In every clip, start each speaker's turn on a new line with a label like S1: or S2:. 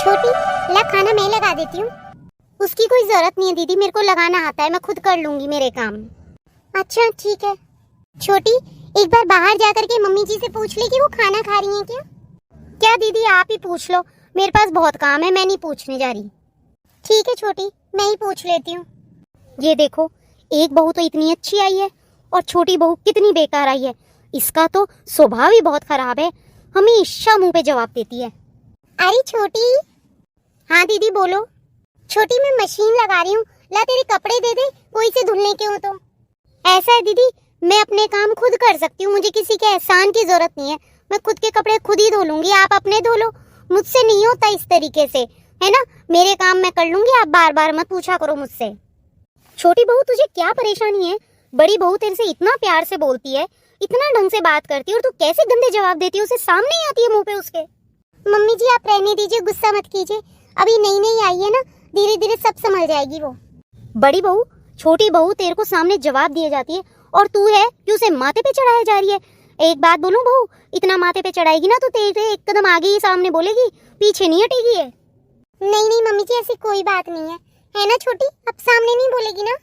S1: छोटी, ला खाना मैं लगा देती हूँ। उसकी कोई जरूरत नहीं है दीदी, मेरे को लगाना आता है, मैं खुद कर लूंगी मेरे काम। अच्छा ठीक है। छोटी, एक बार बाहर जाकर के मम्मी जी से पूछ ले कि वो खाना खा रही हैं क्या। क्या दीदी, आप ही पूछ लो, मेरे पास बहुत काम है, मैं नहीं पूछने जा रही। ठीक है छोटी, मैं ही पूछ लेती हूँ। ये देखो, एक बहू तो इतनी अच्छी आई है और छोटी बहू कितनी बेकार आई है। इसका तो स्वभाव ही बहुत खराब है, हमेशा मुंह पे जवाब देती है। अरे छोटी। हाँ दीदी बोलो। छोटी, मैं मशीन लगा रही हूँ, ला तेरे कपड़े दे दे, कोई से धुलने के हो तो। ऐसा है दीदी, मैं अपने काम खुद कर सकती हूँ, मुझे किसी के एहसान की जरूरत नहीं है। मैं खुद के कपड़े खुद ही धो लूंगी, आप अपने धो लो। मुझसे नहीं होता इस तरीके से, है ना। मेरे काम मैं कर लूंगी, आप बार बार मत पूछा करो मुझसे। छोटी बहू, तुझे क्या परेशानी है? बड़ी बहू तेरे से इतना प्यार से बोलती है, इतना ढंग से बात करती है, और तू कैसे गंदे जवाब देती है उसे, सामने ही आती है मुंह पे उसके। मम्मी जी आप रहने दीजिए, गुस्सा मत कीजिए, अभी नई नई आई है ना, धीरे धीरे सब समझ जाएगी वो। बड़ी बहू, छोटी बहू तेरे को सामने जवाब दिए जाती है और तू है कि उसे माथे पे चढ़ाया जा रही है। एक बात बोलूं बहू, इतना माथे पे चढ़ाएगी ना तो तेरे एक कदम आगे ही सामने बोलेगी, पीछे नहीं हटेगी है। नहीं नहीं मम्मी जी, ऐसी कोई बात नहीं है ना छोटी, अब सामने नहीं बोलेगी ना।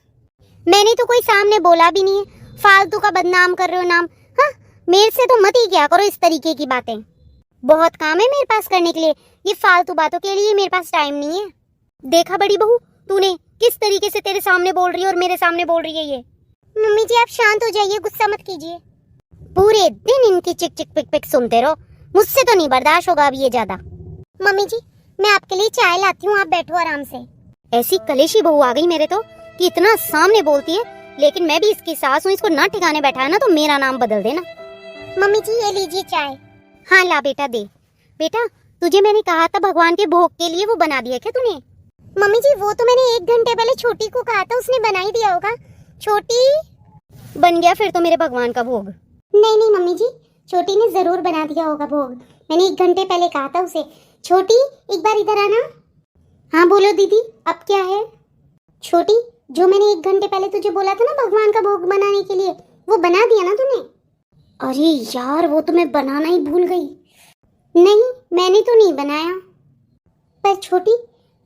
S1: मैंने तो कोई सामने बोला भी नहीं है, फालतू का बदनाम कर रहे हो नाम। हाँ, मेरे से तो मत ही क्या करो इस तरीके की बातें, बहुत काम है मेरे पास करने के लिए, ये फालतू बातों के लिए मेरे पास टाइम नहीं है। देखा बड़ी बहू, तूने किस तरीके से तेरे सामने बोल रही है और मेरे सामने बोल रही है ये। मम्मी जी आप शांत हो जाइए, गुस्सा मत कीजिए। पूरे दिन इनकी चिक चिक पिक पिक सुनते रहो, मुझसे तो नहीं बर्दाश्त होगा अब ये ज्यादा। मम्मी जी मैं आपके लिए चाय लाती हूँ, आप बैठो आराम से। ऐसी कलेशी बहू आ गई मेरे तो कि इतना सामने बोलती है, लेकिन मैं भी इसकी सास हूँ, इसको ना ठिकाने बैठाया ना तो मेरा नाम बदल देना। मम्मी जी ये लीजिए चाय। हाँ ला बेटा दे। बेटा तुझे मैंने कहा था भगवान के भोग के लिए, वो बना दिया क्या तूने? मम्मी जी वो तो मैंने 1 घंटे पहले छोटी को कहा था, उसने बना ही दिया होगा। छोटी बन गया फिर तो मेरे भगवान का भोग। नहीं नहीं मम्मी जी, छोटी ने जरूर बना दिया होगा भोग, मैंने 1 घंटे पहले कहा था उसे। छोटी एक बार इधर आना। हाँ बोलो दीदी, अब क्या है? छोटी, जो मैंने 1 घंटे पहले तुझे बोला था ना भगवान का भोग बनाने के लिए, वो बना दिया ना तूने? अरे यार वो तो मैं बनाना ही भूल गई। नहीं मैंने तो नहीं बनाया। पर छोटी,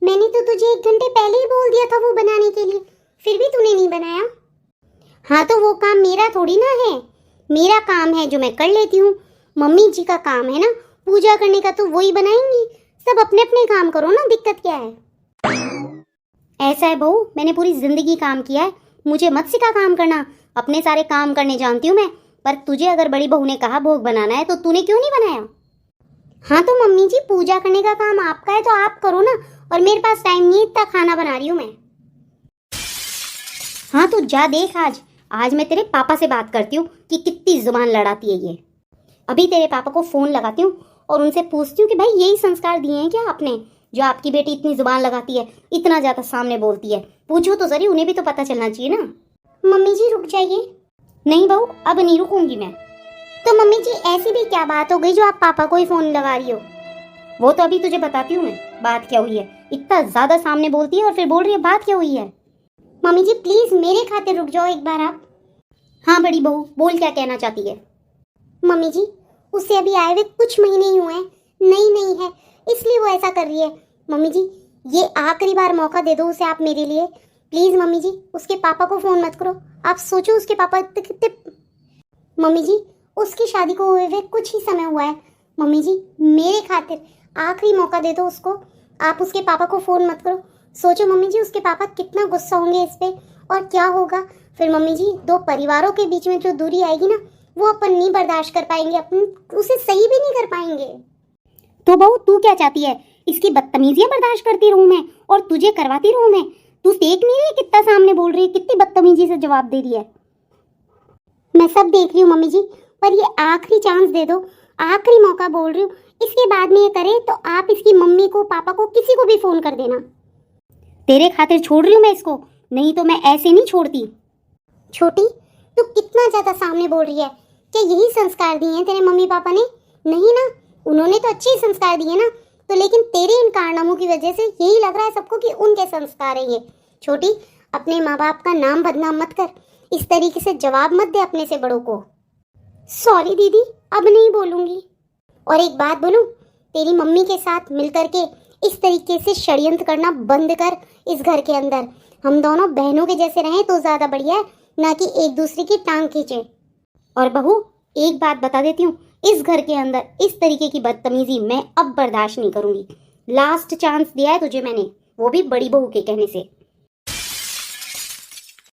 S1: मैंने तो तुझे 1 घंटे पहले ही बोल दिया था वो बनाने के लिए, फिर भी तूने नहीं बनाया। हाँ तो वो काम मेरा थोड़ी ना है, मेरा काम है जो मैं कर लेती हूँ, मम्मी जी का काम है ना पूजा करने का, तो वही बनाएंगी। सब अपने अपने काम करो ना, दिक्कत क्या है? ऐसा है बहू, मैंने पूरी जिंदगी काम किया है, मुझे मत सिखा काम करना, अपने सारे काम करने जानती हूँ मैं। पर तुझे अगर बड़ी बहू ने कहा भोग बनाना है तो तूने क्यों नहीं बनाया? हाँ तो मम्मी जी पूजा करने का काम आपका है तो आप करो ना, और मेरे पास टाइम नहीं है, इतना खाना बना रही हूँ मैं। हाँ तो जा देख, आज मैं तेरे पापा से बात करती हूँ कि कितनी जुबान लड़ाती है ये। अभी तेरे पापा को फोन लगाती हूँ और उनसे पूछती हूँ कि भाई यही संस्कार दिए हैं क्या आपने, जो आपकी बेटी इतनी जुबान लगाती है, इतना ज्यादा सामने बोलती है। पूछो तो सही, उन्हें भी तो पता चलना चाहिए ना। मम्मी जी रुक जाइए। नहीं बहू अब नहीं रुकूंगी मैं। तो मम्मी जी ऐसी भी क्या बात हो गई जो आप पापा को ही फोन लगा रही हो? वो तो अभी तुझे बताती हूँ मैं बात क्या हुई है। इतना ज्यादा सामने बोलती है और फिर बोल रही है बात क्या हुई है। मम्मी जी प्लीज मेरे खातिर रुक जाओ एक बार आप। हाँ बड़ी बहू बोल, क्या कहना चाहती है? मम्मी जी उसे अभी आए हुए कुछ महीने ही हुए हैं, नई नई है इसलिए वो ऐसा कर रही है। मम्मी जी ये आखिरी बार मौका दे दो उसे आप मेरे लिए, प्लीज मम्मी जी। उसके पापा को फोन मत करो, आप सोचो उसके पापा कितने। मम्मी जी उसकी शादी को हुए हुए कुछ ही समय हुआ है, मम्मी जी मेरे खातिर आखिरी मौका दे दो उसको, आप उसके पापा को फोन मत करो। सोचो मम्मी जी उसके पापा कितना गुस्सा होंगे इस पे, और क्या होगा फिर मम्मी जी, 2 परिवारों के बीच में जो दूरी आएगी ना वो अपन नहीं बर्दाश्त कर पाएंगे, अपन उसे सही भी नहीं कर पाएंगे। तो बहू तू क्या चाहती है, इसकी बदतमीजियां बर्दाश्त करती रहूं मैं और तुझे करवाती रहूं मैं? तू देख नहीं रही कितना सामने बोल रही है, कितनी बदतमीजी से जवाब दे रही है। मैं सब देख रही हूँ मम्मी जी, पर ये आखिरी चांस दे दो, आखिरी मौका बोल रही हूँ, इसके बाद में ये करे तो आप इसकी मम्मी को पापा को किसी को भी फोन कर देना। तेरे खातिर छोड़ रही हूँ मैं इसको, नहीं तो मैं ऐसे नहीं छोड़ती। छोटी तू कितना ज्यादा सामने बोल रही है, क्या यही संस्कार दिए हैं तेरे मम्मी पापा ने? नहीं ना, उन्होंने तो अच्छे संस्कार दिए ना, तो लेकिन तेरे इन कारनामों की वजह से यही लग रहा है सबको कि उनके संस्कार है ये। छोटी अपने माँ बाप का नाम बदनाम मत कर, इस तरीके से जवाब मत दे अपने से बड़ों को। सॉरी दीदी अब नहीं बोलूंगी। और एक बात बोलूं, तेरी मम्मी के साथ मिल करके इस तरीके से षड्यंत्र करना बंद कर इस घर के अंदर। हम दोनों बहनों के जैसे रहें तो ज्यादा बढ़िया है, ना कि एक दूसरे की टांग खींचे। और बहू, एक बात बता देती हूँ, इस घर के अंदर इस तरीके की बदतमीजी मैं अब बर्दाश्त नहीं करूंगी। लास्ट चांस दिया है तुझे मैंने, वो भी बड़ी बहू के कहने से।